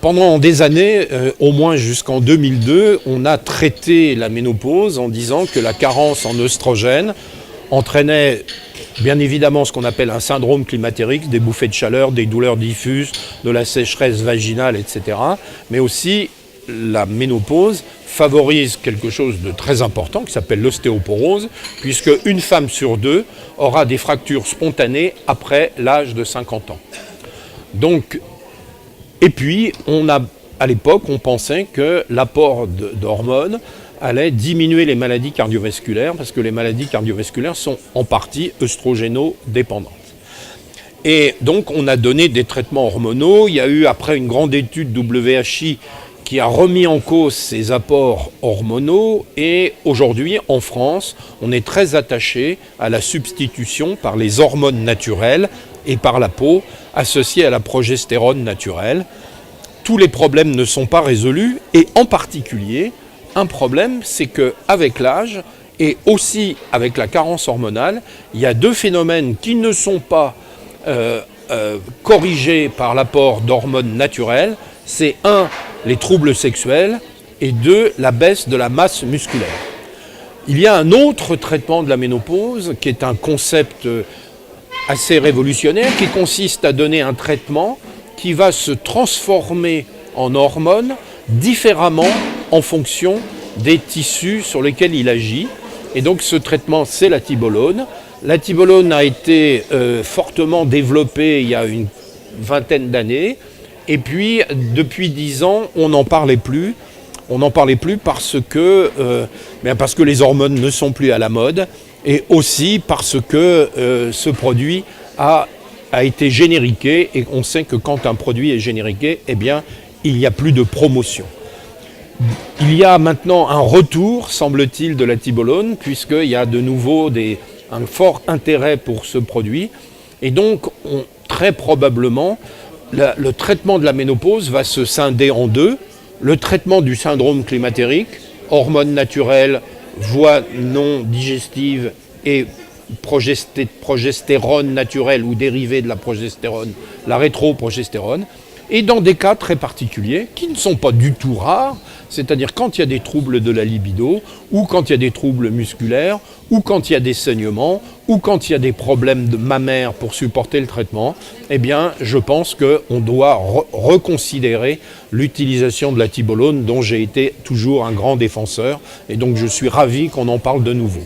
pendant des années, au moins jusqu'en 2002, on a traité la ménopause en disant que la carence en œstrogène entraînait bien évidemment ce qu'on appelle un syndrome climatérique, des bouffées de chaleur, des douleurs diffuses, de la sécheresse vaginale, etc. Mais aussi la ménopause favorise quelque chose de très important qui s'appelle l'ostéoporose, puisque une femme sur deux aura des fractures spontanées après l'âge de 50 ans. Donc, et puis, à l'époque, on pensait que l'apport d'hormones allait diminuer les maladies cardiovasculaires, parce que les maladies cardiovasculaires sont en partie œstrogéno-dépendantes. Et donc, on a donné des traitements hormonaux. Il y a eu, après une grande étude WHI, qui a remis en cause ces apports hormonaux. Et aujourd'hui, en France, on est très attaché à la substitution par les hormones naturelles et par la peau, associée à la progestérone naturelle. Tous les problèmes ne sont pas résolus, et en particulier, un problème, c'est qu'avec l'âge, et aussi avec la carence hormonale, il y a deux phénomènes qui ne sont pas corrigés par l'apport d'hormones naturelles. C'est un, les troubles sexuels, et deux, la baisse de la masse musculaire. Il y a un autre traitement de la ménopause, qui est un concept assez révolutionnaire, qui consiste à donner un traitement qui va se transformer en hormones différemment en fonction des tissus sur lesquels il agit. Et donc ce traitement, c'est la tibolone. La tibolone a été fortement développée il y a une vingtaine d'années. Et puis, depuis 10 ans, on n'en parlait plus. On n'en parlait plus parce que les hormones ne sont plus à la mode, et aussi parce que ce produit a été génériqué, et on sait que quand un produit est génériqué, eh bien, il n'y a plus de promotion. Il y a maintenant un retour, semble-t-il, de la tibolone, puisqu'il y a de nouveau un fort intérêt pour ce produit. Et donc, très probablement, le traitement de la ménopause va se scinder en deux. Le traitement du syndrome climatérique, hormones naturelles, voies non digestives et progestérone naturelle ou dérivée de la progestérone, la rétroprogestérone. Et dans des cas très particuliers, qui ne sont pas du tout rares, c'est-à-dire quand il y a des troubles de la libido, ou quand il y a des troubles musculaires, ou quand il y a des saignements, ou quand il y a des problèmes de mammaires pour supporter le traitement, eh bien, je pense qu'on doit reconsidérer l'utilisation de la tibolone, dont j'ai été toujours un grand défenseur, et donc je suis ravi qu'on en parle de nouveau.